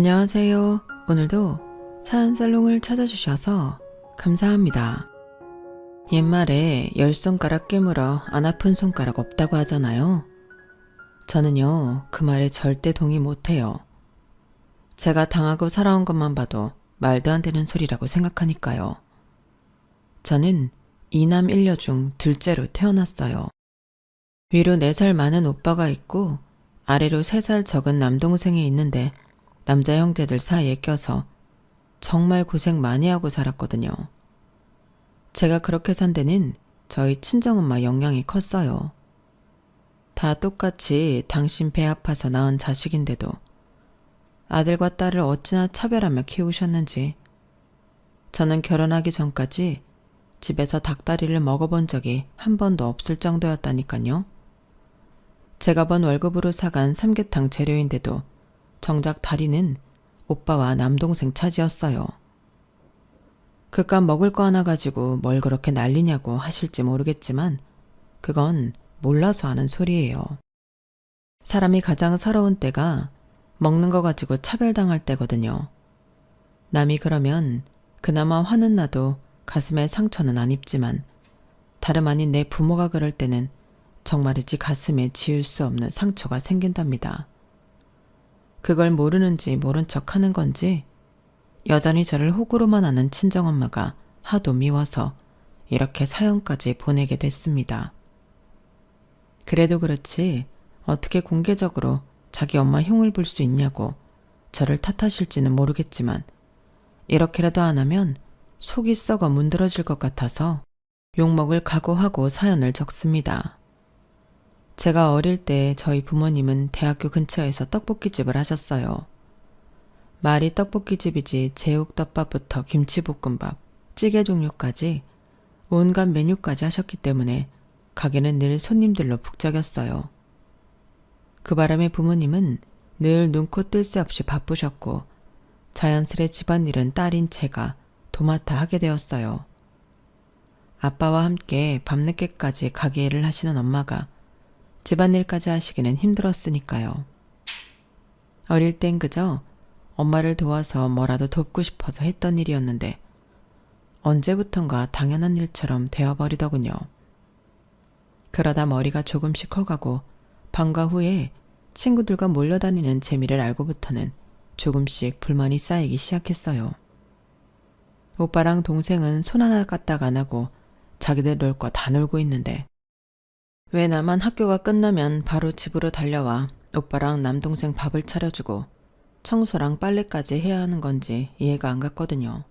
안녕하세요. 오늘도 사연살롱을 찾아주셔서 감사합니다. 옛말에 10손가락 깨물어 안 아픈 손가락 없다고 하잖아요. 저는요, 그 말에 절대 동의 못해요. 제가 당하고 살아온 것만 봐도 말도 안 되는 소리라고 생각하니까요. 저는 이남 1녀 중 둘째로 태어났어요. 위로 4살 많은 오빠가 있고 아래로 3살 적은 남동생이 있는데 남자 형제들 사이에 껴서 정말 고생 많이 하고 살았거든요. 제가 그렇게 산 데는 저희 친정엄마 영향이 컸어요. 다 똑같이 당신 배 아파서 낳은 자식인데도 아들과 딸을 어찌나 차별하며 키우셨는지. 저는 결혼하기 전까지 집에서 닭다리를 먹어본 적이 한 번도 없을 정도였다니까요. 제가 번 월급으로 사간 삼계탕 재료인데도 정작 다리는 오빠와 남동생 차지였어요. 그깟 먹을 거 하나 가지고 뭘 그렇게 난리냐고 하실지 모르겠지만 그건 몰라서 하는 소리예요. 사람이 가장 서러운 때가 먹는 거 가지고 차별당할 때거든요. 남이 그러면 그나마 화는 나도 가슴에 상처는 안 입지만 다름 아닌 내 부모가 그럴 때는 정말이지 가슴에 지울 수 없는 상처가 생긴답니다. 그걸 모르는지 모른 척 하는 건지 여전히 저를 호구로만 아는 친정엄마가 하도 미워서 이렇게 사연까지 보내게 됐습니다. 그래도 그렇지 어떻게 공개적으로 자기 엄마 흉을 볼 수 있냐고 저를 탓하실지는 모르겠지만 이렇게라도 안 하면 속이 썩어 문드러질 것 같아서 욕먹을 각오하고 사연을 적습니다. 제가 어릴 때 저희 부모님은 대학교 근처에서 떡볶이집을 하셨어요. 말이 떡볶이집이지 제육덮밥부터 김치볶음밥, 찌개 종류까지 온갖 메뉴까지 하셨기 때문에 가게는 늘 손님들로 북적였어요. 그 바람에 부모님은 늘 눈코 뜰 새 없이 바쁘셨고 자연스레 집안일은 딸인 제가 도맡아 하게 되었어요. 아빠와 함께 밤늦게까지 가게 일을 하시는 엄마가 집안일까지 하시기는 힘들었으니까요. 어릴 땐 그저 엄마를 도와서 뭐라도 돕고 싶어서 했던 일이었는데 언제부턴가 당연한 일처럼 되어버리더군요. 그러다 머리가 조금씩 커가고 방과 후에 친구들과 몰려다니는 재미를 알고부터는 조금씩 불만이 쌓이기 시작했어요. 오빠랑 동생은 손 하나 까딱 안 하고 자기들 놀 거 다 놀고 있는데 왜 나만 학교가 끝나면 바로 집으로 달려와 오빠랑 남동생 밥을 차려주고 청소랑 빨래까지 해야 하는 건지 이해가 안 갔거든요.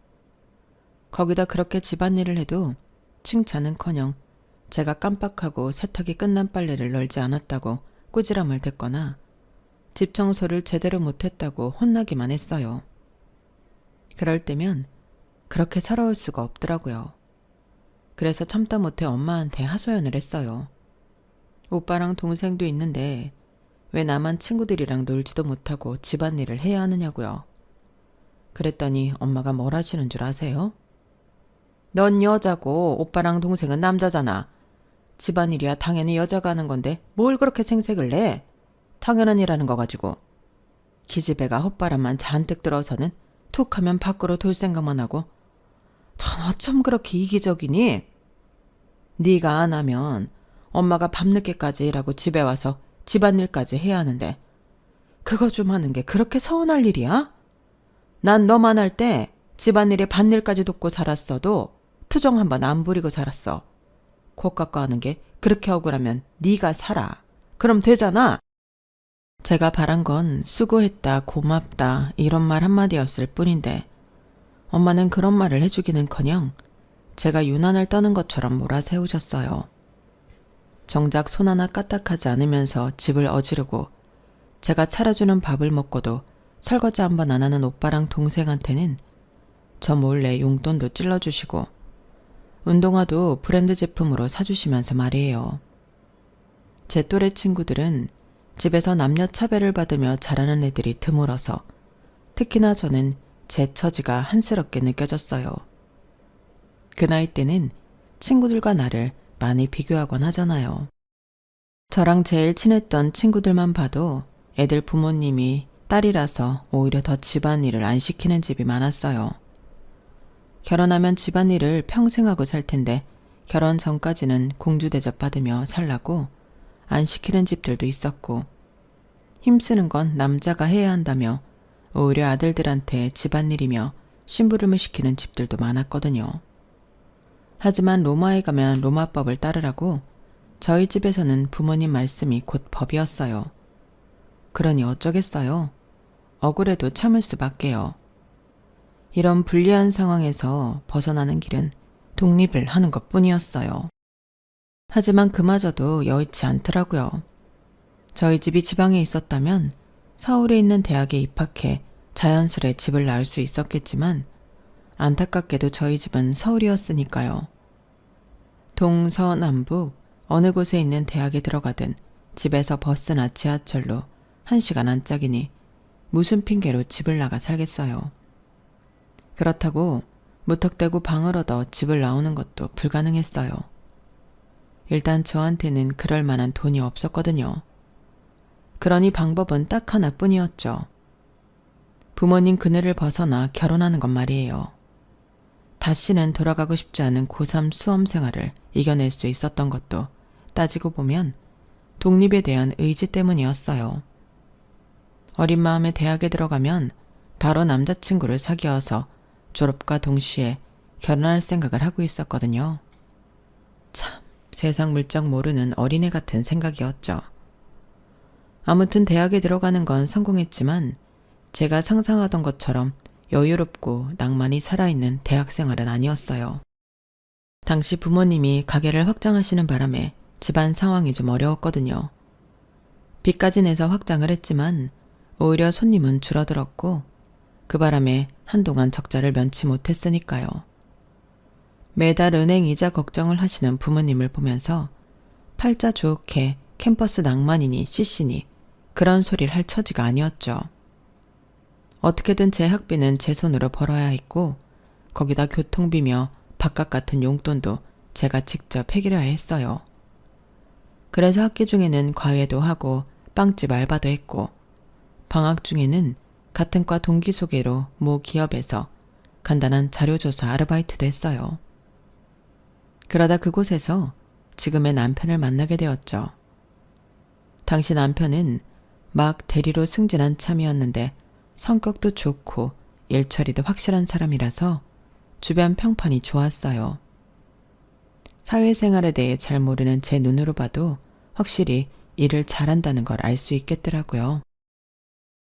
거기다 그렇게 집안일을 해도 칭찬은커녕 제가 깜빡하고 세탁이 끝난 빨래를 널지 않았다고 꾸지람을 댔거나 집 청소를 제대로 못했다고 혼나기만 했어요. 그럴 때면 그렇게 살아올 수가 없더라고요. 그래서 참다 못해 엄마한테 하소연을 했어요. 오빠랑 동생도 있는데 왜 나만 친구들이랑 놀지도 못하고 집안일을 해야 하느냐고요. 그랬더니 엄마가 뭘 하시는 줄 아세요? 넌 여자고 오빠랑 동생은 남자잖아. 집안일이야 당연히 여자가 하는 건데 뭘 그렇게 생색을 내? 당연한 일 하는 거 가지고. 기집애가 헛바람만 잔뜩 들어서는 툭 하면 밖으로 돌 생각만 하고 넌 어쩜 그렇게 이기적이니? 네가 안 하면 엄마가 밤늦게까지 일하고 집에 와서 집안일까지 해야 하는데 그거 좀 하는 게 그렇게 서운할 일이야? 난 너만 할 때 집안일에 밭일까지 돕고 살았어도 투정 한번 안 부리고 살았어. 코 깎아 하는 게 그렇게 억울하면 네가 살아. 그럼 되잖아. 제가 바란 건 수고했다, 고맙다 이런 말 한마디였을 뿐인데 엄마는 그런 말을 해주기는커녕 제가 유난을 떠는 것처럼 몰아세우셨어요. 정작 손 하나 까딱하지 않으면서 집을 어지르고 제가 차려주는 밥을 먹고도 설거지 한번 안 하는 오빠랑 동생한테는 저 몰래 용돈도 찔러주시고 운동화도 브랜드 제품으로 사주시면서 말이에요. 제 또래 친구들은 집에서 남녀 차별을 받으며 자라는 애들이 드물어서 특히나 저는 제 처지가 한스럽게 느껴졌어요. 그 나이 때는 친구들과 나를 많이 비교하곤 하잖아요. 저랑 제일 친했던 친구들만 봐도 애들 부모님이 딸이라서 오히려 더 집안일을 안 시키는 집이 많았어요. 결혼하면 집안일을 평생 하고 살 텐데 결혼 전까지는 공주 대접 받으며 살라고 안 시키는 집들도 있었고, 힘쓰는 건 남자가 해야 한다며 오히려 아들들한테 집안일이며 심부름을 시키는 집들도 많았거든요. 하지만 로마에 가면 로마법을 따르라고 저희 집에서는 부모님 말씀이 곧 법이었어요. 그러니 어쩌겠어요. 억울해도 참을 수밖에요. 이런 불리한 상황에서 벗어나는 길은 독립을 하는 것뿐이었어요. 하지만 그마저도 여의치 않더라고요. 저희 집이 지방에 있었다면 서울에 있는 대학에 입학해 자연스레 집을 나을 수 있었겠지만 안타깝게도 저희 집은 서울이었으니까요. 동서남북 어느 곳에 있는 대학에 들어가든 집에서 버스나 지하철로 1시간 안짝이니 무슨 핑계로 집을 나가 살겠어요. 그렇다고 무턱대고 방을 얻어 집을 나오는 것도 불가능했어요. 일단 저한테는 그럴 만한 돈이 없었거든요. 그러니 방법은 딱 하나뿐이었죠. 부모님 그늘을 벗어나 결혼하는 것 말이에요. 다시는 돌아가고 싶지 않은 고3 수험 생활을 이겨낼 수 있었던 것도 따지고 보면 독립에 대한 의지 때문이었어요. 어린 마음에 대학에 들어가면 바로 남자친구를 사귀어서 졸업과 동시에 결혼할 생각을 하고 있었거든요. 참, 세상 물정 모르는 어린애 같은 생각이었죠. 아무튼 대학에 들어가는 건 성공했지만 제가 상상하던 것처럼 여유롭고 낭만이 살아있는 대학 생활은 아니었어요. 당시 부모님이 가게를 확장하시는 바람에 집안 상황이 좀 어려웠거든요. 빚까지 내서 확장을 했지만 오히려 손님은 줄어들었고 그 바람에 한동안 적자를 면치 못했으니까요. 매달 은행 이자 걱정을 하시는 부모님을 보면서 팔자 좋게 캠퍼스 낭만이니 CC니 그런 소리를 할 처지가 아니었죠. 어떻게든 제 학비는 제 손으로 벌어야 했고 거기다 교통비며 밥값 같은 용돈도 제가 직접 해결해야 했어요. 그래서 학기 중에는 과외도 하고 빵집 알바도 했고 방학 중에는 같은 과 동기 소개로 모 기업에서 간단한 자료조사 아르바이트도 했어요. 그러다 그곳에서 지금의 남편을 만나게 되었죠. 당시 남편은 막 대리로 승진한 참이었는데 성격도 좋고 일처리도 확실한 사람이라서 주변 평판이 좋았어요. 사회생활에 대해 잘 모르는 제 눈으로 봐도 확실히 일을 잘한다는 걸 알 수 있겠더라고요.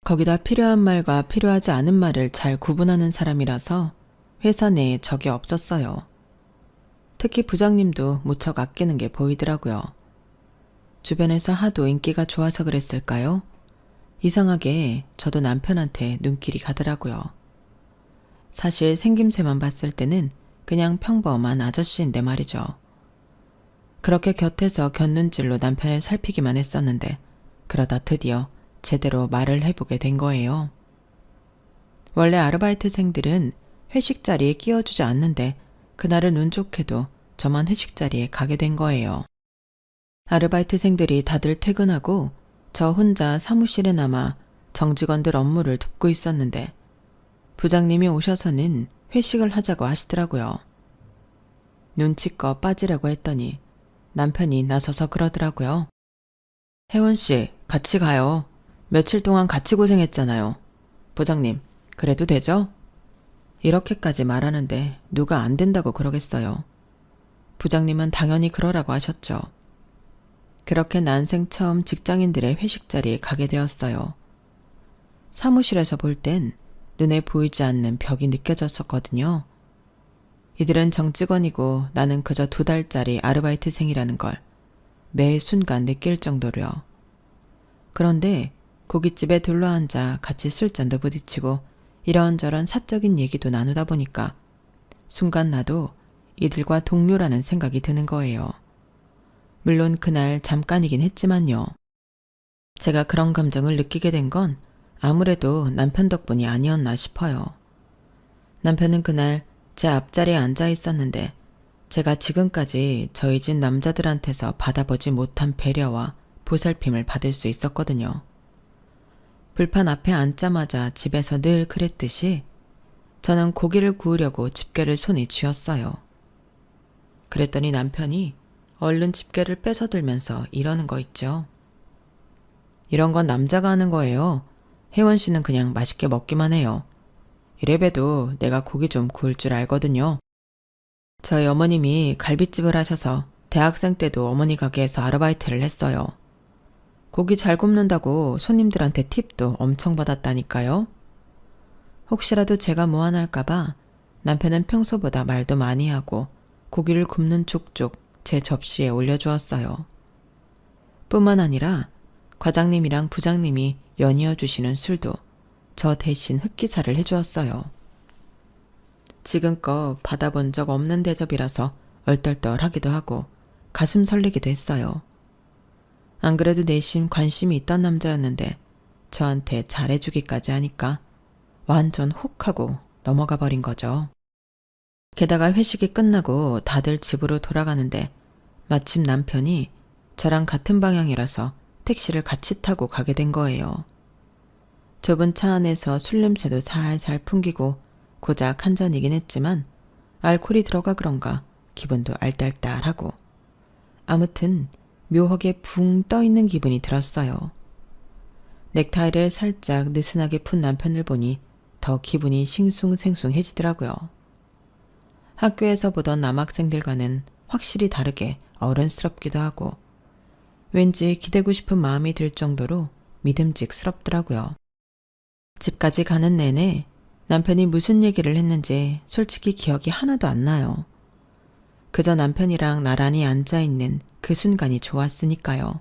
거기다 필요한 말과 필요하지 않은 말을 잘 구분하는 사람이라서 회사 내에 적이 없었어요. 특히 부장님도 무척 아끼는 게 보이더라고요. 주변에서 하도 인기가 좋아서 그랬을까요? 이상하게 저도 남편한테 눈길이 가더라고요. 사실 생김새만 봤을 때는 그냥 평범한 아저씨인데 말이죠. 그렇게 곁에서 곁눈질로 남편을 살피기만 했었는데 그러다 드디어 제대로 말을 해보게 된 거예요. 원래 아르바이트생들은 회식 자리에 끼워주지 않는데 그날은 운 좋게도 저만 회식 자리에 가게 된 거예요. 아르바이트생들이 다들 퇴근하고 저 혼자 사무실에 남아 정직원들 업무를 돕고 있었는데 부장님이 오셔서는 회식을 하자고 하시더라고요. 눈치껏 빠지라고 했더니 남편이 나서서 그러더라고요. 혜원씨, 같이 가요. 며칠 동안 같이 고생했잖아요. 부장님, 그래도 되죠? 이렇게까지 말하는데 누가 안 된다고 그러겠어요. 부장님은 당연히 그러라고 하셨죠. 그렇게 난생 처음 직장인들의 회식 자리에 가게 되었어요. 사무실에서 볼 땐 눈에 보이지 않는 벽이 느껴졌었거든요. 이들은 정직원이고 나는 그저 2달짜리 아르바이트생이라는 걸 매 순간 느낄 정도로요. 그런데 고깃집에 둘러앉아 같이 술잔도 부딪히고 이런저런 사적인 얘기도 나누다 보니까 순간 나도 이들과 동료라는 생각이 드는 거예요. 물론 그날 잠깐이긴 했지만요. 제가 그런 감정을 느끼게 된 건 아무래도 남편 덕분이 아니었나 싶어요. 남편은 그날 제 앞자리에 앉아 있었는데 제가 지금까지 저희 집 남자들한테서 받아보지 못한 배려와 보살핌을 받을 수 있었거든요. 불판 앞에 앉자마자 집에서 늘 그랬듯이 저는 고기를 구우려고 집게를 손에 쥐었어요. 그랬더니 남편이 얼른 집게를 뺏어들면서 이러는 거 있죠. 이런 건 남자가 하는 거예요. 혜원 씨는 그냥 맛있게 먹기만 해요. 이래봬도 내가 고기 좀 구울 줄 알거든요. 저희 어머님이 갈비집을 하셔서 대학생 때도 어머니 가게에서 아르바이트를 했어요. 고기 잘 굽는다고 손님들한테 팁도 엄청 받았다니까요. 혹시라도 제가 무안할까봐 남편은 평소보다 말도 많이 하고 고기를 굽는 족족 제 접시에 올려주었어요. 뿐만 아니라 과장님이랑 부장님이 연이어 주시는 술도 저 대신 흑기사를 해주었어요. 지금껏 받아본 적 없는 대접이라서 얼떨떨하기도 하고 가슴 설레기도 했어요. 안 그래도 내심 관심이 있던 남자였는데 저한테 잘해주기까지 하니까 완전 훅 하고 넘어가 버린 거죠. 게다가 회식이 끝나고 다들 집으로 돌아가는데 마침 남편이 저랑 같은 방향이라서 택시를 같이 타고 가게 된 거예요. 좁은 차 안에서 술 냄새도 살살 풍기고 고작 한 잔이긴 했지만 알코올이 들어가 그런가 기분도 알딸딸하고 아무튼 묘하게 붕 떠있는 기분이 들었어요. 넥타이를 살짝 느슨하게 푼 남편을 보니 더 기분이 싱숭생숭해지더라고요. 학교에서 보던 남학생들과는 확실히 다르게 어른스럽기도 하고 왠지 기대고 싶은 마음이 들 정도로 믿음직스럽더라고요. 집까지 가는 내내 남편이 무슨 얘기를 했는지 솔직히 기억이 하나도 안 나요. 그저 남편이랑 나란히 앉아있는 그 순간이 좋았으니까요.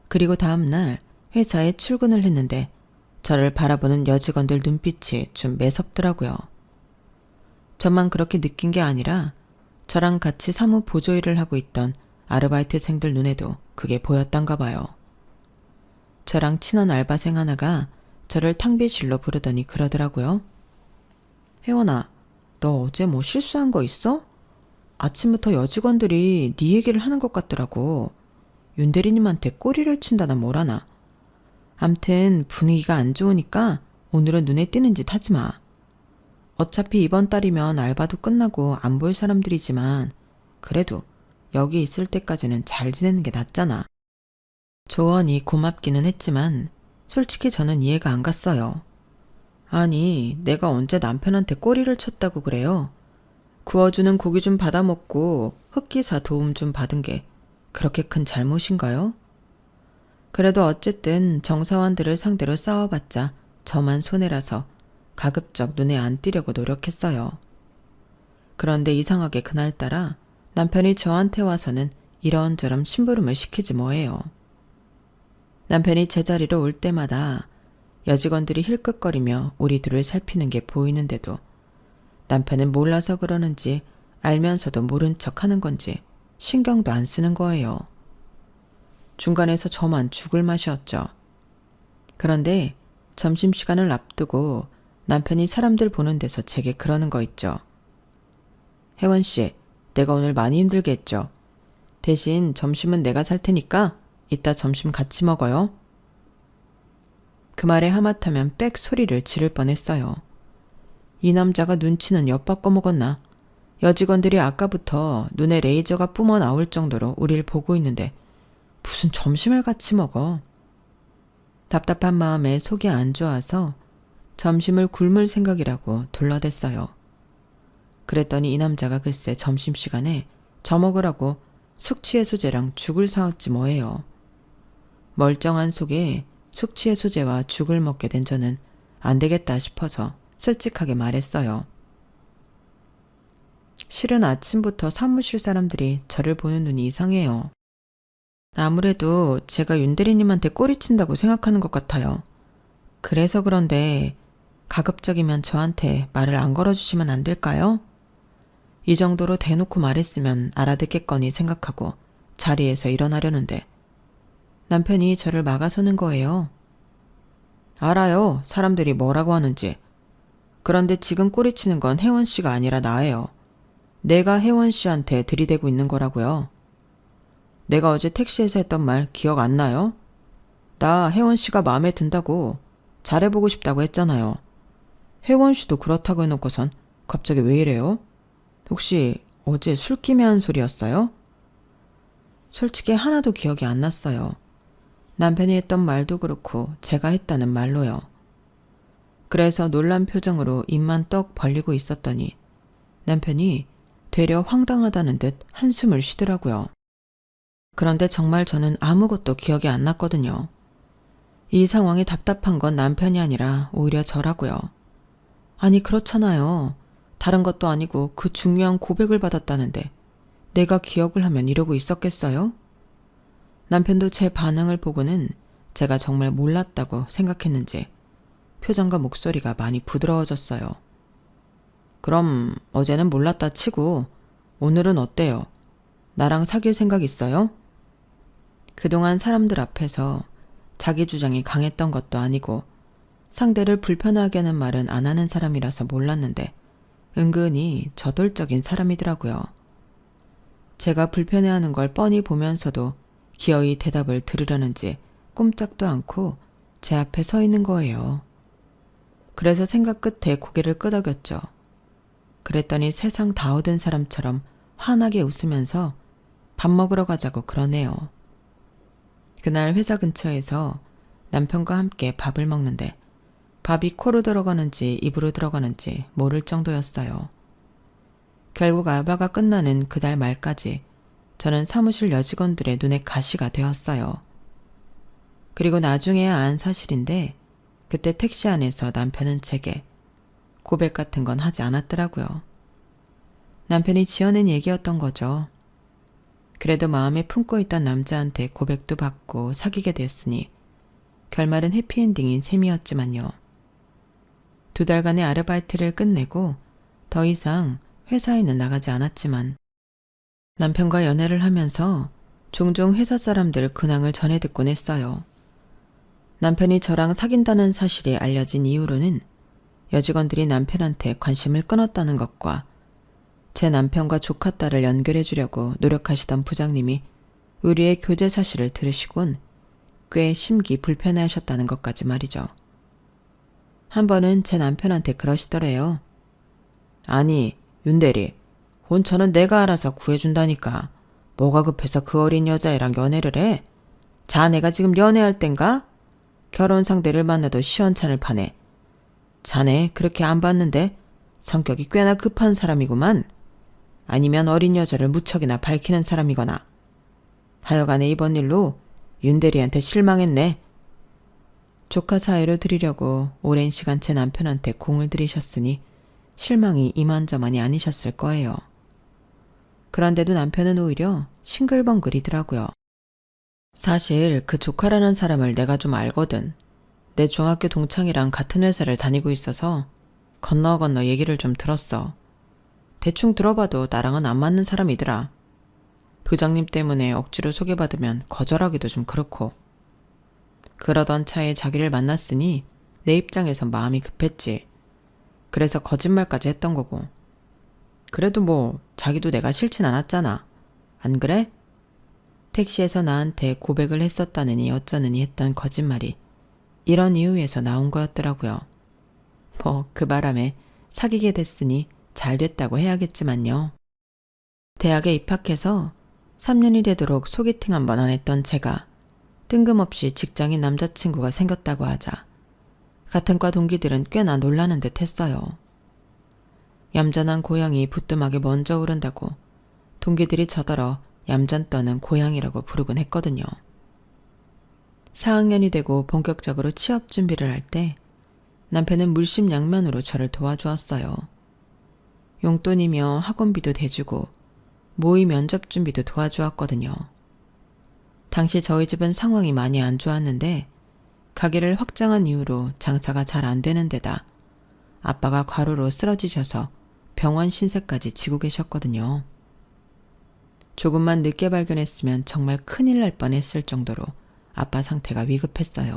그리고 다음날 회사에 출근을 했는데 저를 바라보는 여직원들 눈빛이 좀 매섭더라고요. 저만 그렇게 느낀 게 아니라 저랑 같이 사무 보조일을 하고 있던 아르바이트생들 눈에도 그게 보였단가 봐요. 저랑 친한 알바생 하나가 저를 탕비실로 부르더니 그러더라고요. 혜원아, 너 어제 뭐 실수한 거 있어? 아침부터 여직원들이 네 얘기를 하는 것 같더라고. 윤 대리님한테 꼬리를 친다나 뭐라나. 암튼 분위기가 안 좋으니까 오늘은 눈에 띄는 짓 하지 마. 어차피 이번 달이면 알바도 끝나고 안 볼 사람들이지만 그래도 여기 있을 때까지는 잘 지내는 게 낫잖아. 조언이 고맙기는 했지만 솔직히 저는 이해가 안 갔어요. 아니, 내가 언제 남편한테 꼬리를 쳤다고 그래요? 구워주는 고기 좀 받아먹고 흑기사 도움 좀 받은 게 그렇게 큰 잘못인가요? 그래도 어쨌든 정사원들을 상대로 싸워봤자 저만 손해라서 가급적 눈에 안 띄려고 노력했어요. 그런데 이상하게 그날따라 남편이 저한테 와서는 이런저런 심부름을 시키지 뭐예요. 남편이 제자리로 올 때마다 여직원들이 힐끗거리며 우리 둘을 살피는 게 보이는데도 남편은 몰라서 그러는지 알면서도 모른 척 하는 건지 신경도 안 쓰는 거예요. 중간에서 저만 죽을 맛이었죠. 그런데 점심시간을 앞두고 남편이 사람들 보는 데서 제게 그러는 거 있죠. 혜원 씨, 내가 오늘 많이 힘들게 했죠. 대신 점심은 내가 살 테니까 이따 점심 같이 먹어요. 그 말에 하마터면 빽 소리를 지를 뻔했어요. 이 남자가 눈치는 엿바꿔 먹었나? 여직원들이 아까부터 눈에 레이저가 뿜어 나올 정도로 우릴 보고 있는데 무슨 점심을 같이 먹어? 답답한 마음에 속이 안 좋아서 점심을 굶을 생각이라고 둘러댔어요. 그랬더니 이 남자가 글쎄 점심시간에 저 먹으라고 숙취해소제랑 죽을 사왔지 뭐예요. 멀쩡한 속에 숙취해소제와 죽을 먹게 된 저는 안 되겠다 싶어서 솔직하게 말했어요. 실은 아침부터 사무실 사람들이 저를 보는 눈이 이상해요. 아무래도 제가 윤 대리님한테 꼬리친다고 생각하는 것 같아요. 그래서 그런데 가급적이면 저한테 말을 안 걸어주시면 안 될까요? 이 정도로 대놓고 말했으면 알아듣겠거니 생각하고 자리에서 일어나려는데 남편이 저를 막아서는 거예요. 알아요. 사람들이 뭐라고 하는지. 그런데 지금 꼬리치는 건 혜원 씨가 아니라 나예요. 내가 혜원 씨한테 들이대고 있는 거라고요. 내가 어제 택시에서 했던 말 기억 안 나요? 나 혜원 씨가 마음에 든다고 잘해보고 싶다고 했잖아요. 혜원 씨도 그렇다고 해놓고선 갑자기 왜 이래요? 혹시 어제 술김에 한 소리였어요? 솔직히 하나도 기억이 안 났어요. 남편이 했던 말도 그렇고 제가 했다는 말로요. 그래서 놀란 표정으로 입만 떡 벌리고 있었더니 남편이 되려 황당하다는 듯 한숨을 쉬더라고요. 그런데 정말 저는 아무것도 기억이 안 났거든요. 이 상황이 답답한 건 남편이 아니라 오히려 저라고요. 아니 그렇잖아요. 다른 것도 아니고 그 중요한 고백을 받았다는데 내가 기억을 하면 이러고 있었겠어요? 남편도 제 반응을 보고는 제가 정말 몰랐다고 생각했는지 표정과 목소리가 많이 부드러워졌어요. 그럼 어제는 몰랐다 치고 오늘은 어때요? 나랑 사귈 생각 있어요? 그동안 사람들 앞에서 자기 주장이 강했던 것도 아니고 상대를 불편하게 하는 말은 안 하는 사람이라서 몰랐는데 은근히 저돌적인 사람이더라고요. 제가 불편해하는 걸 뻔히 보면서도 기어이 대답을 들으려는지 꼼짝도 않고 제 앞에 서 있는 거예요. 그래서 생각 끝에 고개를 끄덕였죠. 그랬더니 세상 다 얻은 사람처럼 환하게 웃으면서 밥 먹으러 가자고 그러네요. 그날 회사 근처에서 남편과 함께 밥을 먹는데 밥이 코로 들어가는지 입으로 들어가는지 모를 정도였어요. 결국 알바가 끝나는 그달 말까지 저는 사무실 여직원들의 눈에 가시가 되었어요. 그리고 나중에야 안 사실인데 그때 택시 안에서 남편은 제게 고백 같은 건 하지 않았더라고요. 남편이 지어낸 얘기였던 거죠. 그래도 마음에 품고 있던 남자한테 고백도 받고 사귀게 됐으니 결말은 해피엔딩인 셈이었지만요. 2달간의 아르바이트를 끝내고 더 이상 회사에는 나가지 않았지만 남편과 연애를 하면서 종종 회사 사람들 근황을 전해 듣곤 했어요. 남편이 저랑 사귄다는 사실이 알려진 이후로는 여직원들이 남편한테 관심을 끊었다는 것과 제 남편과 조카 딸을 연결해 주려고 노력하시던 부장님이 우리의 교제 사실을 들으시곤 꽤 심기 불편해하셨다는 것까지 말이죠. 한 번은 제 남편한테 그러시더래요. 아니, 윤대리, 혼처는 내가 알아서 구해준다니까. 뭐가 급해서 그 어린 여자애랑 연애를 해? 자네가 지금 연애할 땐가? 결혼 상대를 만나도 시원찮을 판에. 자네 그렇게 안 봤는데 성격이 꽤나 급한 사람이구만. 아니면 어린 여자를 무척이나 밝히는 사람이거나. 하여간에 이번 일로 윤대리한테 실망했네. 조카 사회를 드리려고 오랜 시간 제 남편한테 공을 들이셨으니 실망이 이만저만이 아니셨을 거예요. 그런데도 남편은 오히려 싱글벙글이더라고요. 사실 그 조카라는 사람을 내가 좀 알거든. 내 중학교 동창이랑 같은 회사를 다니고 있어서 건너 얘기를 좀 들었어. 대충 들어봐도 나랑은 안 맞는 사람이더라. 부장님 때문에 억지로 소개받으면 거절하기도 좀 그렇고. 그러던 차에 자기를 만났으니 내 입장에선 마음이 급했지. 그래서 거짓말까지 했던 거고. 그래도 뭐 자기도 내가 싫진 않았잖아. 안 그래? 택시에서 나한테 고백을 했었다느니 어쩌느니 했던 거짓말이 이런 이유에서 나온 거였더라고요. 뭐 그 바람에 사귀게 됐으니 잘 됐다고 해야겠지만요. 대학에 입학해서 3년이 되도록 소개팅 한 번 안 했던 제가 뜬금없이 직장인 남자친구가 생겼다고 하자 같은 과 동기들은 꽤나 놀라는 듯 했어요. 얌전한 고양이 부뚜막에 먼저 오른다고 동기들이 저더러 얌전 떠는 고양이라고 부르곤 했거든요. 4학년이 되고 본격적으로 취업 준비를 할 때 남편은 물심양면으로 저를 도와주었어요. 용돈이며 학원비도 대주고 모의 면접 준비도 도와주었거든요. 당시 저희 집은 상황이 많이 안 좋았는데 가게를 확장한 이후로 장사가 잘 안 되는 데다 아빠가 과로로 쓰러지셔서 병원 신세까지 지고 계셨거든요. 조금만 늦게 발견했으면 정말 큰일 날 뻔했을 정도로 아빠 상태가 위급했어요.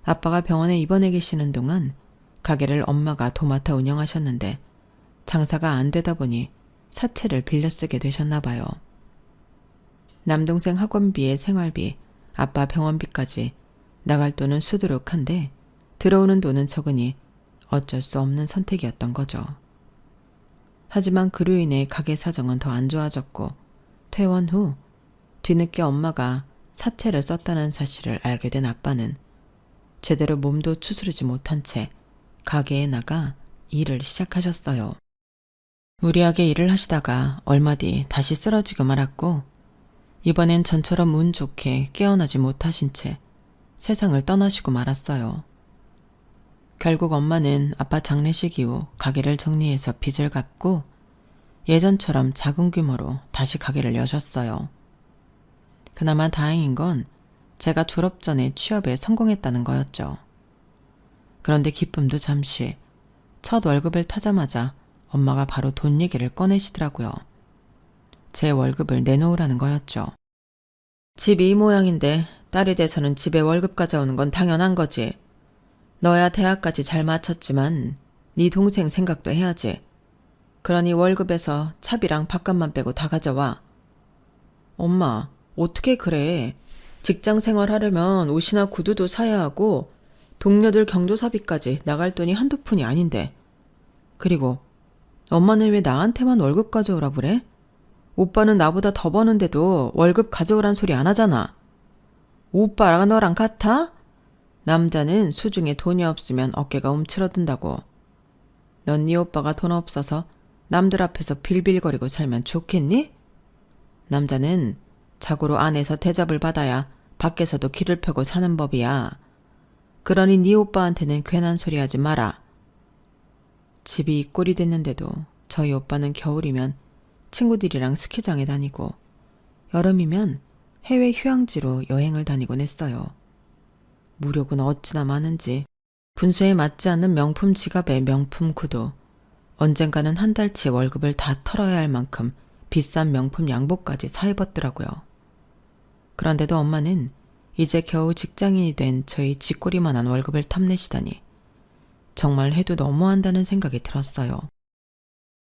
아빠가 병원에 입원해 계시는 동안 가게를 엄마가 도맡아 운영하셨는데 장사가 안 되다 보니 사채를 빌려 쓰게 되셨나 봐요. 남동생 학원비에 생활비, 아빠 병원비까지 나갈 돈은 수두룩한데 들어오는 돈은 적으니 어쩔 수 없는 선택이었던 거죠. 하지만 그로 인해 가게 사정은 더 안 좋아졌고 퇴원 후 뒤늦게 엄마가 사채를 썼다는 사실을 알게 된 아빠는 제대로 몸도 추스르지 못한 채 가게에 나가 일을 시작하셨어요. 무리하게 일을 하시다가 얼마 뒤 다시 쓰러지고 말았고 이번엔 전처럼 운 좋게 깨어나지 못하신 채 세상을 떠나시고 말았어요. 결국 엄마는 아빠 장례식 이후 가게를 정리해서 빚을 갚고 예전처럼 작은 규모로 다시 가게를 여셨어요. 그나마 다행인 건 제가 졸업 전에 취업에 성공했다는 거였죠. 그런데 기쁨도 잠시, 첫 월급을 타자마자 엄마가 바로 돈 얘기를 꺼내시더라고요. 제 월급을 내놓으라는 거였죠. 집이 이 모양인데 딸이 돼서는 집에 월급 가져오는 건 당연한 거지. 너야 대학까지 잘 마쳤지만 네 동생 생각도 해야지. 그러니 월급에서 차비랑 밥값만 빼고 다 가져와. 엄마, 어떻게 그래? 직장 생활하려면 옷이나 구두도 사야 하고 동료들 경조사비까지 나갈 돈이 한두 푼이 아닌데. 그리고 엄마는 왜 나한테만 월급 가져오라 그래? 오빠는 나보다 더 버는데도 월급 가져오란 소리 안 하잖아. 오빠랑 너랑 같아? 남자는 수중에 돈이 없으면 어깨가 움츠러든다고. 넌 네 오빠가 돈 없어서 남들 앞에서 빌빌거리고 살면 좋겠니? 남자는 자고로 안에서 대접을 받아야 밖에서도 길을 펴고 사는 법이야. 그러니 네 오빠한테는 괜한 소리 하지 마라. 집이 이 꼴이 됐는데도 저희 오빠는 겨울이면 친구들이랑 스키장에 다니고 여름이면 해외 휴양지로 여행을 다니곤 했어요. 무력은 어찌나 많은지 분수에 맞지 않는 명품 지갑에 명품 구두, 언젠가는 한 달치 월급을 다 털어야 할 만큼 비싼 명품 양복까지 사 입었더라고요. 그런데도 엄마는 이제 겨우 직장인이 된 저희 쥐꼬리만한 월급을 탐내시다니 정말 해도 너무한다는 생각이 들었어요.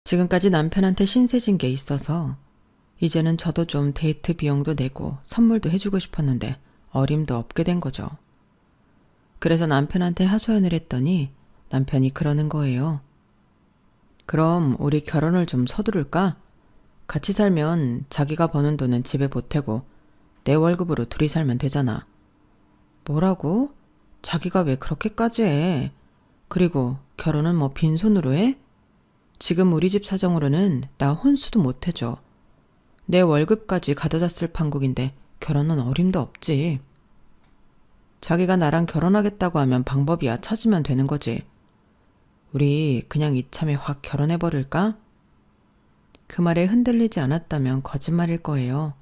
지금까지 남편한테 신세진 게 있어서 이제는 저도 좀 데이트 비용도 내고 선물도 해주고 싶었는데 어림도 없게 된 거죠. 그래서 남편한테 하소연을 했더니 남편이 그러는 거예요. 그럼 우리 결혼을 좀 서두를까? 같이 살면 자기가 버는 돈은 집에 보태고 내 월급으로 둘이 살면 되잖아. 뭐라고? 자기가 왜 그렇게까지 해? 그리고 결혼은 뭐 빈손으로 해? 지금 우리 집 사정으로는 나 혼수도 못 해줘. 내 월급까지 가져다 쓸 판국인데 결혼은 어림도 없지. 자기가 나랑 결혼하겠다고 하면 방법이야 찾으면 되는 거지. 우리 그냥 이참에 확 결혼해버릴까? 그 말에 흔들리지 않았다면 거짓말일 거예요.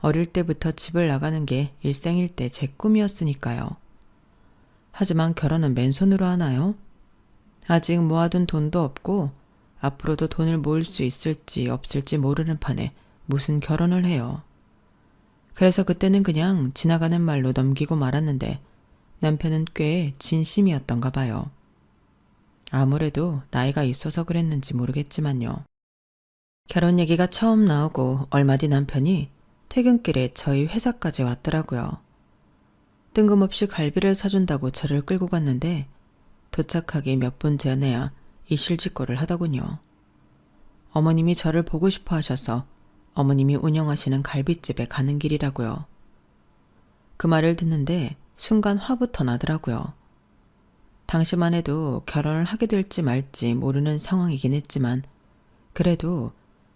어릴 때부터 집을 나가는 게 일생일대 제 꿈이었으니까요. 하지만 결혼은 맨손으로 하나요? 아직 모아둔 돈도 없고 앞으로도 돈을 모을 수 있을지 없을지 모르는 판에 무슨 결혼을 해요. 그래서 그때는 그냥 지나가는 말로 넘기고 말았는데 남편은 꽤 진심이었던가 봐요. 아무래도 나이가 있어서 그랬는지 모르겠지만요. 결혼 얘기가 처음 나오고 얼마 뒤 남편이 퇴근길에 저희 회사까지 왔더라고요. 뜬금없이 갈비를 사준다고 저를 끌고 갔는데 도착하기 몇 분 전에야 이실직고를 하더군요. 어머님이 저를 보고 싶어 하셔서 어머님이 운영하시는 갈비집에 가는 길이라고요. 그 말을 듣는데 순간 화부터 나더라고요. 당시만 해도 결혼을 하게 될지 말지 모르는 상황이긴 했지만 그래도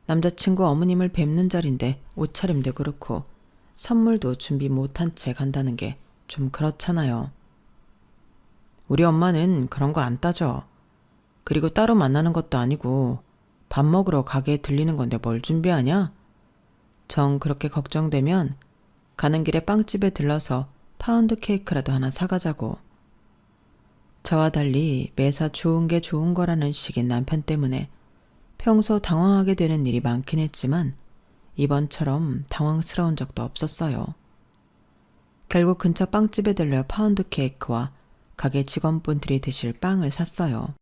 남자친구 어머님을 뵙는 자리인데 옷차림도 그렇고 선물도 준비 못한 채 간다는 게 좀 그렇잖아요. 우리 엄마는 그런 거 안 따져. 그리고 따로 만나는 것도 아니고 밥 먹으러 가게에 들리는 건데 뭘 준비하냐? 정 그렇게 걱정되면 가는 길에 빵집에 들러서 파운드 케이크라도 하나 사가자고. 저와 달리 매사 좋은 게 좋은 거라는 식인 남편 때문에 평소 당황하게 되는 일이 많긴 했지만 이번처럼 당황스러운 적도 없었어요. 결국 근처 빵집에 들려 파운드 케이크와 가게 직원분들이 드실 빵을 샀어요.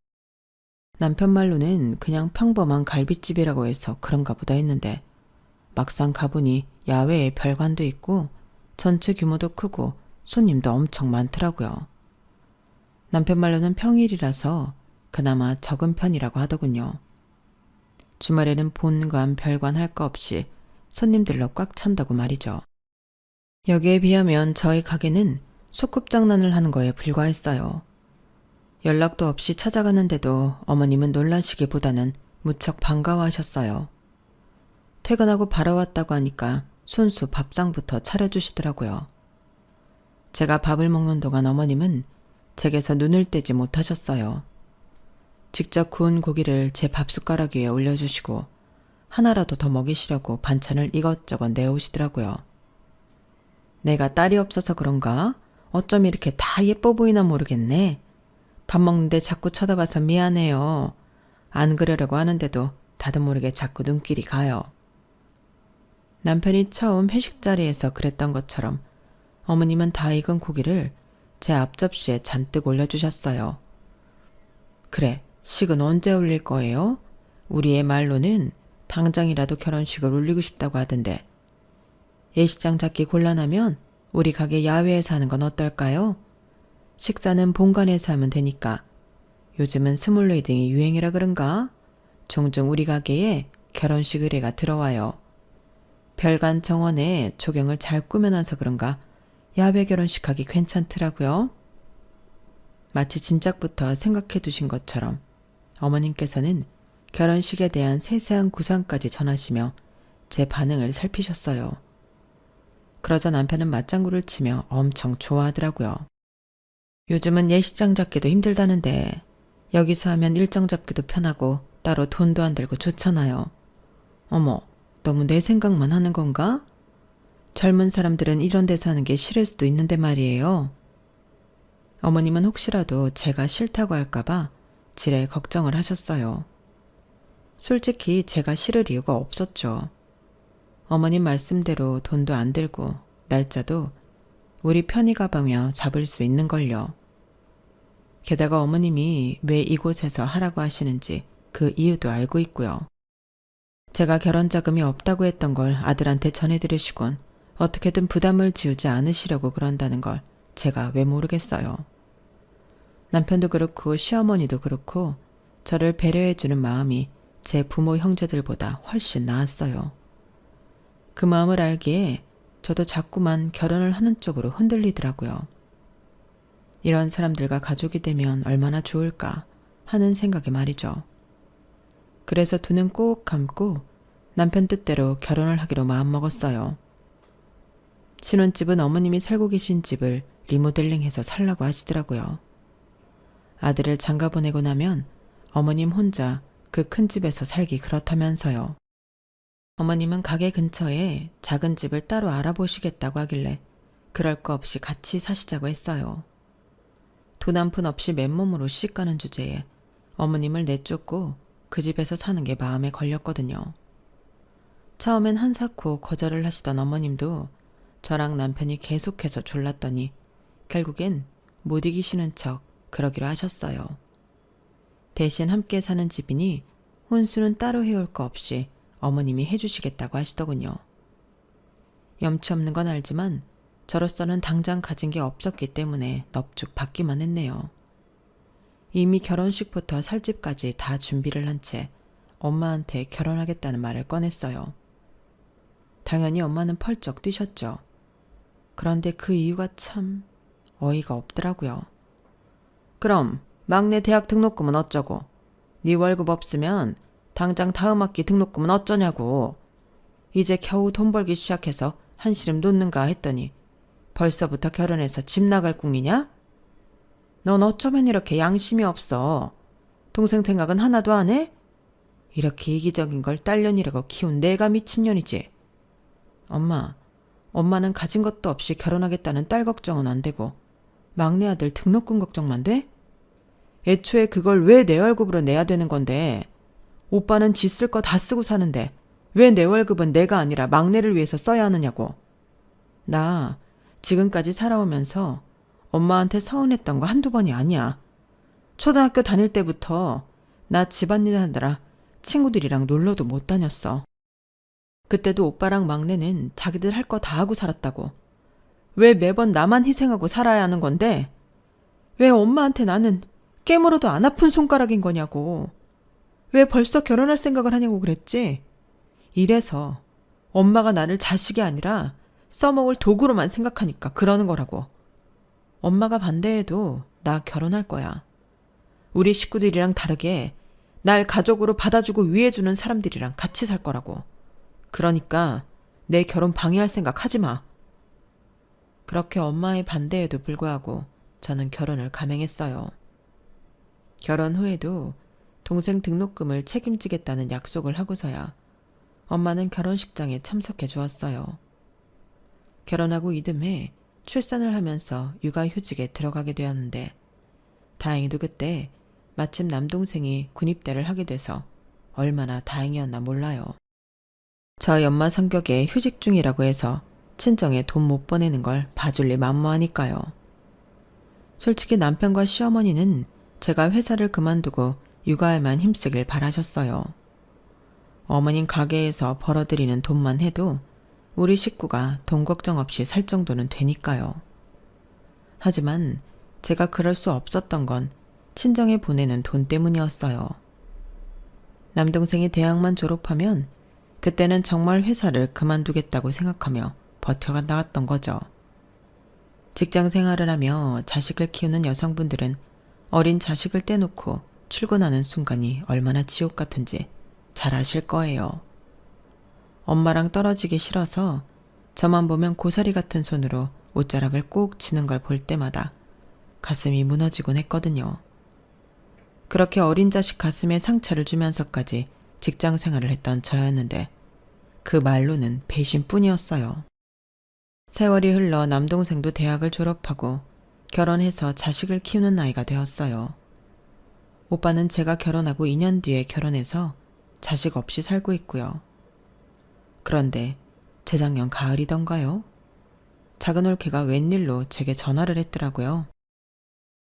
남편 말로는 그냥 평범한 갈비집이라고 해서 그런가 보다 했는데 막상 가보니 야외에 별관도 있고 전체 규모도 크고 손님도 엄청 많더라고요. 남편 말로는 평일이라서 그나마 적은 편이라고 하더군요. 주말에는 본관, 별관 할 거 없이 손님들로 꽉 찬다고 말이죠. 여기에 비하면 저희 가게는 소꿉장난을 하는 거에 불과했어요. 연락도 없이 찾아가는데도 어머님은 놀라시기보다는 무척 반가워하셨어요. 퇴근하고 바로 왔다고 하니까 손수 밥상부터 차려주시더라고요. 제가 밥을 먹는 동안 어머님은 제게서 눈을 떼지 못하셨어요. 직접 구운 고기를 제 밥숟가락 위에 올려주시고 하나라도 더 먹이시려고 반찬을 이것저것 내오시더라고요. 내가 딸이 없어서 그런가? 어쩜 이렇게 다 예뻐 보이나 모르겠네. 밥 먹는데 자꾸 쳐다봐서 미안해요. 안 그러려고 하는데도 다들 모르게 자꾸 눈길이 가요. 남편이 처음 회식 자리에서 그랬던 것처럼 어머님은 다 익은 고기를 제 앞접시에 잔뜩 올려주셨어요. 그래, 식은 언제 올릴 거예요? 우리의 말로는 당장이라도 결혼식을 올리고 싶다고 하던데. 예식장 잡기 곤란하면 우리 가게 야외에서 하는 건 어떨까요? 식사는 본관에서 하면 되니까. 요즘은 스몰웨딩이 유행이라 그런가? 종종 우리 가게에 결혼식 의뢰가 들어와요. 별관 정원에 조경을 잘 꾸며놔서 그런가 야외 결혼식 하기 괜찮더라고요. 마치 진작부터 생각해 두신 것처럼 어머님께서는 결혼식에 대한 세세한 구상까지 전하시며 제 반응을 살피셨어요. 그러자 남편은 맞장구를 치며 엄청 좋아하더라고요. 요즘은 예식장 잡기도 힘들다는데 여기서 하면 일정 잡기도 편하고 따로 돈도 안 들고 좋잖아요. 어머, 너무 내 생각만 하는 건가? 젊은 사람들은 이런 데서 하는 게 싫을 수도 있는데 말이에요. 어머님은 혹시라도 제가 싫다고 할까봐 지레 걱정을 하셨어요. 솔직히 제가 싫을 이유가 없었죠. 어머님 말씀대로 돈도 안 들고 날짜도 우리 편히 가보며 잡을 수 있는걸요. 게다가 어머님이 왜 이곳에서 하라고 하시는지 그 이유도 알고 있고요. 제가 결혼 자금이 없다고 했던 걸 아들한테 전해드리시곤 어떻게든 부담을 지우지 않으시려고 그런다는 걸 제가 왜 모르겠어요. 남편도 그렇고 시어머니도 그렇고 저를 배려해주는 마음이 제 부모 형제들보다 훨씬 나았어요. 그 마음을 알기에 저도 자꾸만 결혼을 하는 쪽으로 흔들리더라고요. 이런 사람들과 가족이 되면 얼마나 좋을까 하는 생각에 말이죠. 그래서 두 눈 꼭 감고 남편 뜻대로 결혼을 하기로 마음먹었어요. 신혼집은 어머님이 살고 계신 집을 리모델링해서 살라고 하시더라고요. 아들을 장가 보내고 나면 어머님 혼자 그 큰 집에서 살기 그렇다면서요. 어머님은 가게 근처에 작은 집을 따로 알아보시겠다고 하길래 그럴 거 없이 같이 사시자고 했어요. 돈 한 푼 없이 맨몸으로 시집가는 주제에 어머님을 내쫓고 그 집에서 사는 게 마음에 걸렸거든요. 처음엔 한사코 거절을 하시던 어머님도 저랑 남편이 계속해서 졸랐더니 결국엔 못 이기시는 척 그러기로 하셨어요. 대신 함께 사는 집이니 혼수는 따로 해올 거 없이 어머님이 해주시겠다고 하시더군요. 염치 없는 건 알지만 저로서는 당장 가진 게 없었기 때문에 넙죽 받기만 했네요. 이미 결혼식부터 살집까지 다 준비를 한 채 엄마한테 결혼하겠다는 말을 꺼냈어요. 당연히 엄마는 펄쩍 뛰셨죠. 그런데 그 이유가 참 어이가 없더라고요. 그럼 막내 대학 등록금은 어쩌고? 네 월급 없으면 당장 다음 학기 등록금은 어쩌냐고. 이제 겨우 돈 벌기 시작해서 한시름 놓는가 했더니 벌써부터 결혼해서 집 나갈 꿈이냐? 넌 어쩌면 이렇게 양심이 없어. 동생 생각은 하나도 안 해? 이렇게 이기적인 걸 딸년이라고 키운 내가 미친년이지. 엄마는 가진 것도 없이 결혼하겠다는 딸 걱정은 안 되고 막내 아들 등록금 걱정만 돼? 애초에 그걸 왜 내 월급으로 내야 되는 건데. 오빠는 지 쓸 거 다 쓰고 사는데 왜 내 월급은 내가 아니라 막내를 위해서 써야 하느냐고. 나 지금까지 살아오면서 엄마한테 서운했던 거 한두 번이 아니야. 초등학교 다닐 때부터 나 집안일 하느라 친구들이랑 놀러도 못 다녔어. 그때도 오빠랑 막내는 자기들 할 거 다 하고 살았다고. 왜 매번 나만 희생하고 살아야 하는 건데? 왜 엄마한테 나는 깨물어도 안 아픈 손가락인 거냐고. 왜 벌써 결혼할 생각을 하냐고 그랬지. 이래서 엄마가 나를 자식이 아니라 써먹을 도구로만 생각하니까 그러는 거라고. 엄마가 반대해도 나 결혼할 거야. 우리 식구들이랑 다르게 날 가족으로 받아주고 위해주는 사람들이랑 같이 살 거라고. 그러니까 내 결혼 방해할 생각 하지 마. 그렇게 엄마의 반대에도 불구하고 저는 결혼을 감행했어요. 결혼 후에도 동생 등록금을 책임지겠다는 약속을 하고서야 엄마는 결혼식장에 참석해 주었어요. 결혼하고 이듬해 출산을 하면서 육아휴직에 들어가게 되었는데 다행히도 그때 마침 남동생이 군입대를 하게 돼서 얼마나 다행이었나 몰라요. 저희 엄마 성격에 휴직 중이라고 해서 친정에 돈 못 보내는 걸 봐줄 리 만무하니까요. 솔직히 남편과 시어머니는 제가 회사를 그만두고 육아에만 힘쓰길 바라셨어요. 어머님 가게에서 벌어들이는 돈만 해도 우리 식구가 돈 걱정 없이 살 정도는 되니까요. 하지만 제가 그럴 수 없었던 건 친정에 보내는 돈 때문이었어요. 남동생이 대학만 졸업하면 그때는 정말 회사를 그만두겠다고 생각하며 버텨가 나갔던 거죠. 직장 생활을 하며 자식을 키우는 여성분들은 어린 자식을 떼놓고 출근하는 순간이 얼마나 지옥 같은지 잘 아실 거예요. 엄마랑 떨어지기 싫어서 저만 보면 고사리 같은 손으로 옷자락을 꼭 치는 걸 볼 때마다 가슴이 무너지곤 했거든요. 그렇게 어린 자식 가슴에 상처를 주면서까지 직장 생활을 했던 저였는데 그 말로는 배신뿐이었어요. 세월이 흘러 남동생도 대학을 졸업하고 결혼해서 자식을 키우는 나이가 되었어요. 오빠는 제가 결혼하고 2년 뒤에 결혼해서 자식 없이 살고 있고요. 그런데 재작년 가을이던가요? 작은 올케가 웬일로 제게 전화를 했더라고요.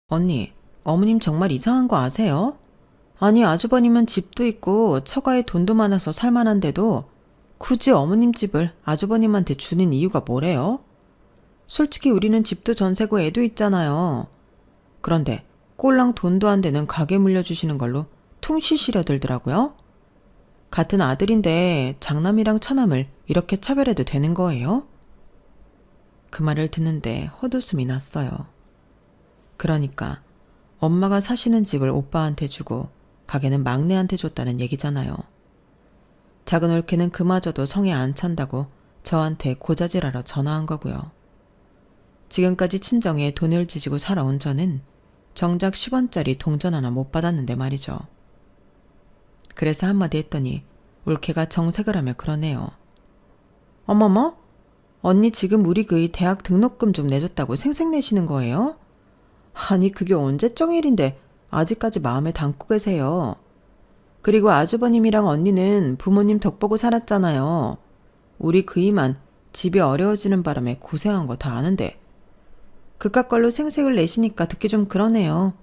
언니, 어머님 정말 이상한 거 아세요? 아니 아주버님은 집도 있고 처가에 돈도 많아서 살만한데도 굳이 어머님 집을 아주버님한테 주는 이유가 뭐래요? 솔직히 우리는 집도 전세고 애도 있잖아요. 그런데 꼴랑 돈도 안 되는 가게 물려주시는 걸로 퉁치시려 들더라고요. 같은 아들인데 장남이랑 처남을 이렇게 차별해도 되는 거예요? 그 말을 듣는데 헛웃음이 났어요. 그러니까 엄마가 사시는 집을 오빠한테 주고 가게는 막내한테 줬다는 얘기잖아요. 작은 올케는 그마저도 성에 안 찬다고 저한테 고자질하러 전화한 거고요. 지금까지 친정에 돈을 지지고 살아온 저는 정작 10원짜리 동전 하나 못 받았는데 말이죠. 그래서 한마디 했더니 올케가 정색을 하며 그러네요. 어머머? 언니 지금 우리 그 대학 등록금 좀 내줬다고 생색내시는 거예요? 아니 그게 언제적 일인데 아직까지 마음에 담고 계세요. 그리고 아주버님이랑 언니는 부모님 덕보고 살았잖아요. 우리 그이만 집이 어려워지는 바람에 고생한 거 다 아는데 그깟 걸로 생색을 내시니까 듣기 좀 그러네요.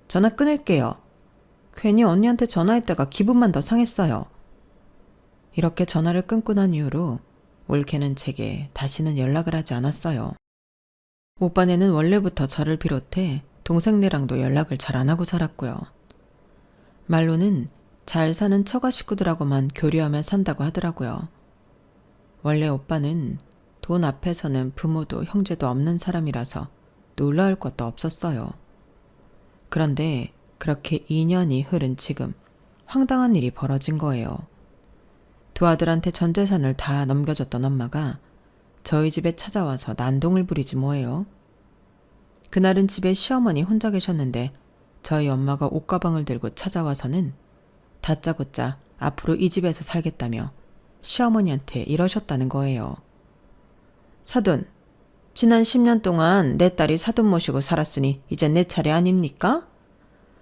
전화 끊을게요. 괜히 언니한테 전화했다가 기분만 더 상했어요. 이렇게 전화를 끊고 난 이후로 올케는 제게 다시는 연락을 하지 않았어요. 오빠네는 원래부터 저를 비롯해 동생네랑도 연락을 잘 안 하고 살았고요. 말로는 잘 사는 처가 식구들하고만 교류하며 산다고 하더라고요. 원래 오빠는 돈 앞에서는 부모도 형제도 없는 사람이라서 놀라울 것도 없었어요. 그런데 그렇게 2년이 흐른 지금 황당한 일이 벌어진 거예요. 두 아들한테 전 재산을 다 넘겨줬던 엄마가 저희 집에 찾아와서 난동을 부리지 뭐예요. 그날은 집에 시어머니 혼자 계셨는데 저희 엄마가 옷가방을 들고 찾아와서는 다짜고짜 앞으로 이 집에서 살겠다며 시어머니한테 이러셨다는 거예요. 사돈, 지난 10년 동안 내 딸이 사돈 모시고 살았으니 이제 내 차례 아닙니까?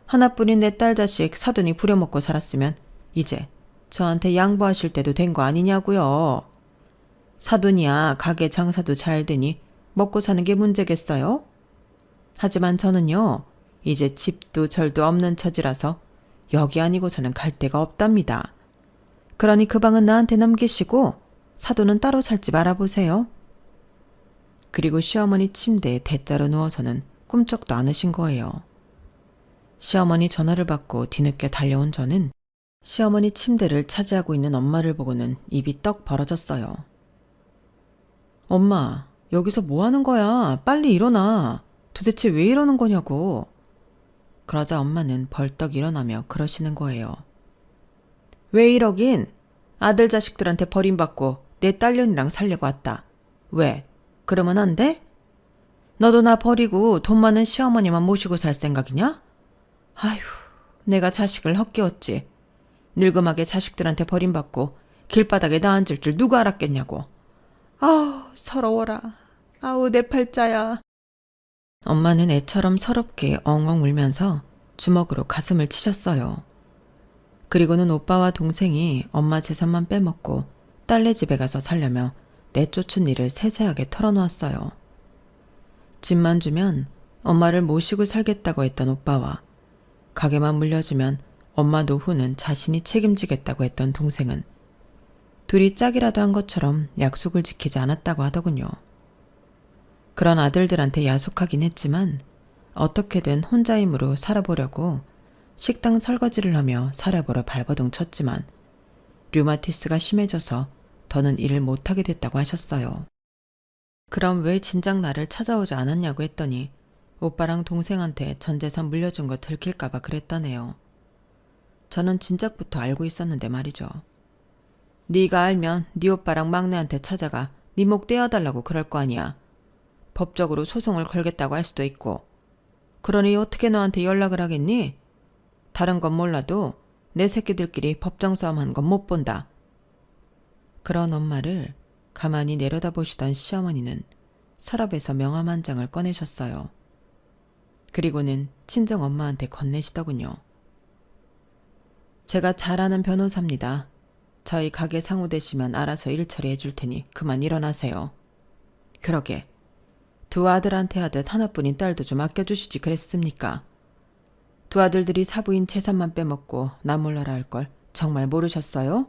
하나뿐인 내 딸 자식 사돈이 부려먹고 살았으면 이제 저한테 양보하실 때도 된 거 아니냐고요. 사돈이야 가게 장사도 잘 되니 먹고 사는 게 문제겠어요? 하지만 저는요, 이제 집도 절도 없는 처지라서 여기 아니고서는 갈 데가 없답니다. 그러니 그 방은 나한테 넘기시고 사돈은 따로 살지 말아보세요. 그리고 시어머니 침대에 대자로 누워서는 꿈쩍도 않으신 거예요. 시어머니 전화를 받고 뒤늦게 달려온 저는 시어머니 침대를 차지하고 있는 엄마를 보고는 입이 떡 벌어졌어요. 엄마, 여기서 뭐 하는 거야? 빨리 일어나. 도대체 왜 이러는 거냐고. 그러자 엄마는 벌떡 일어나며 그러시는 거예요. 왜 이러긴? 아들 자식들한테 버림받고 내 딸년이랑 살려고 왔다. 왜? 그러면 안 돼? 너도 나 버리고 돈 많은 시어머니만 모시고 살 생각이냐? 아휴, 내가 자식을 헛기웠지. 늙음하게 자식들한테 버림받고 길바닥에 나 앉을 줄 누가 알았겠냐고. 아우, 서러워라. 아우, 내 팔자야. 엄마는 애처럼 서럽게 엉엉 울면서 주먹으로 가슴을 치셨어요. 그리고는 오빠와 동생이 엄마 재산만 빼먹고 딸네 집에 가서 살려며 내쫓은 일을 세세하게 털어놓았어요. 집만 주면 엄마를 모시고 살겠다고 했던 오빠와 가게만 물려주면 엄마 노후는 자신이 책임지겠다고 했던 동생은 둘이 짝이라도 한 것처럼 약속을 지키지 않았다고 하더군요. 그런 아들들한테 야속하긴 했지만 어떻게든 혼자 힘으로 살아보려고 식당 설거지를 하며 살아보려 발버둥 쳤지만 류마티스가 심해져서 더는 일을 못하게 됐다고 하셨어요. 그럼 왜 진작 나를 찾아오지 않았냐고 했더니 오빠랑 동생한테 전 재산 물려준 거 들킬까봐 그랬다네요. 저는 진작부터 알고 있었는데 말이죠. 네가 알면 네 오빠랑 막내한테 찾아가 네 목 떼어달라고 그럴 거 아니야. 법적으로 소송을 걸겠다고 할 수도 있고. 그러니 어떻게 너한테 연락을 하겠니? 다른 건 몰라도 내 새끼들끼리 법정 싸움하는 건 못 본다. 그런 엄마를 가만히 내려다보시던 시어머니는 서랍에서 명함 한 장을 꺼내셨어요. 그리고는 친정 엄마한테 건네시더군요. 제가 잘 아는 변호사입니다. 저희 가게 상우 되시면 알아서 일 처리해 줄 테니 그만 일어나세요. 그러게 두 아들한테 하듯 하나뿐인 딸도 좀 아껴주시지 그랬습니까? 두 아들들이 사부인 재산만 빼먹고 나 몰라라 할 걸 정말 모르셨어요?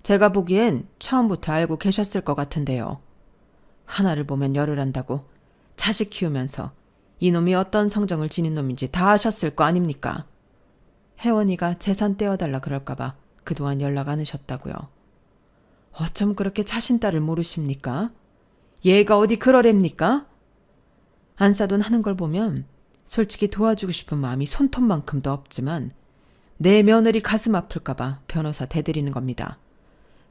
제가 보기엔 처음부터 알고 계셨을 것 같은데요. 하나를 보면 열을 한다고 자식 키우면서 이놈이 어떤 성정을 지닌 놈인지 다 아셨을 거 아닙니까? 혜원이가 재산 떼어달라 그럴까봐 그동안 연락 안 하셨다고요. 어쩜 그렇게 자신 딸을 모르십니까? 얘가 어디 그러랍니까? 안사돈 하는 걸 보면 솔직히 도와주고 싶은 마음이 손톱만큼도 없지만 내 며느리 가슴 아플까봐 변호사 대드리는 겁니다.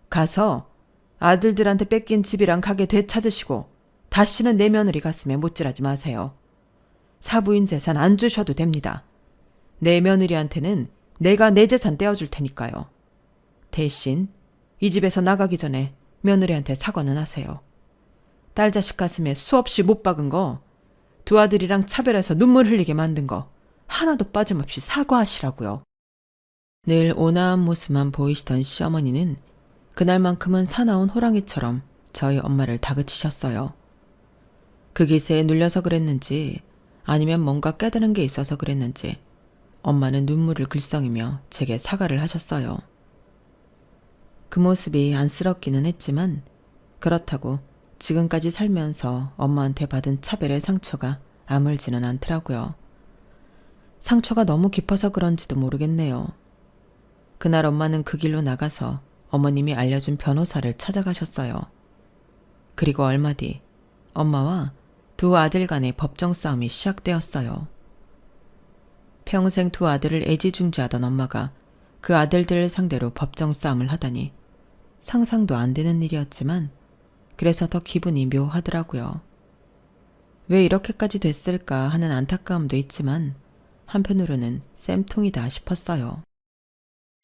가서 아들들한테 뺏긴 집이랑 가게 되찾으시고 다시는 내 며느리 가슴에 못질하지 마세요. 사부인 재산 안 주셔도 됩니다. 내 며느리한테는 내가 내 재산 떼어줄 테니까요. 대신 이 집에서 나가기 전에 며느리한테 사과는 하세요. 딸 자식 가슴에 수없이 못 박은 거, 두 아들이랑 차별해서 눈물 흘리게 만든 거 하나도 빠짐없이 사과하시라고요. 늘 온화한 모습만 보이시던 시어머니는 그날만큼은 사나운 호랑이처럼 저희 엄마를 다그치셨어요. 그 기세에 눌려서 그랬는지 아니면 뭔가 깨달은 게 있어서 그랬는지 엄마는 눈물을 글썽이며 제게 사과를 하셨어요. 그 모습이 안쓰럽기는 했지만 그렇다고 지금까지 살면서 엄마한테 받은 차별의 상처가 아물지는 않더라고요. 상처가 너무 깊어서 그런지도 모르겠네요. 그날 엄마는 그 길로 나가서 어머님이 알려준 변호사를 찾아가셨어요. 그리고 얼마 뒤 엄마와 두 아들 간의 법정 싸움이 시작되었어요. 평생 두 아들을 애지중지하던 엄마가 그 아들들을 상대로 법정 싸움을 하다니 상상도 안 되는 일이었지만 그래서 더 기분이 묘하더라고요. 왜 이렇게까지 됐을까 하는 안타까움도 있지만 한편으로는 쌤통이다 싶었어요.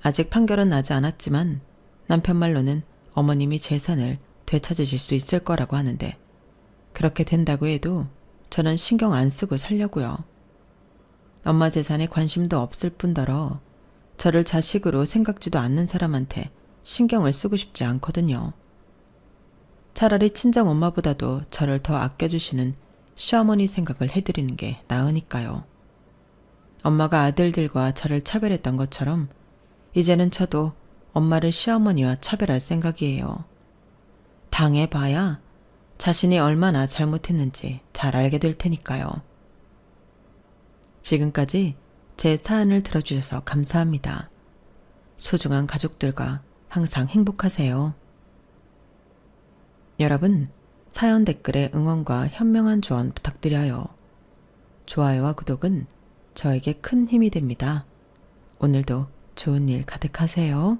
아직 판결은 나지 않았지만 남편 말로는 어머님이 재산을 되찾으실 수 있을 거라고 하는데 그렇게 된다고 해도 저는 신경 안 쓰고 살려고요. 엄마 재산에 관심도 없을 뿐더러 저를 자식으로 생각지도 않는 사람한테 신경을 쓰고 싶지 않거든요. 차라리 친정 엄마보다도 저를 더 아껴주시는 시어머니 생각을 해드리는 게 나으니까요. 엄마가 아들들과 저를 차별했던 것처럼 이제는 저도 엄마를 시어머니와 차별할 생각이에요. 당해봐야 자신이 얼마나 잘못했는지 잘 알게 될 테니까요. 지금까지 제 사연을 들어주셔서 감사합니다. 소중한 가족들과 항상 행복하세요. 여러분, 사연 댓글에 응원과 현명한 조언 부탁드려요. 좋아요와 구독은 저에게 큰 힘이 됩니다. 오늘도 좋은 일 가득하세요.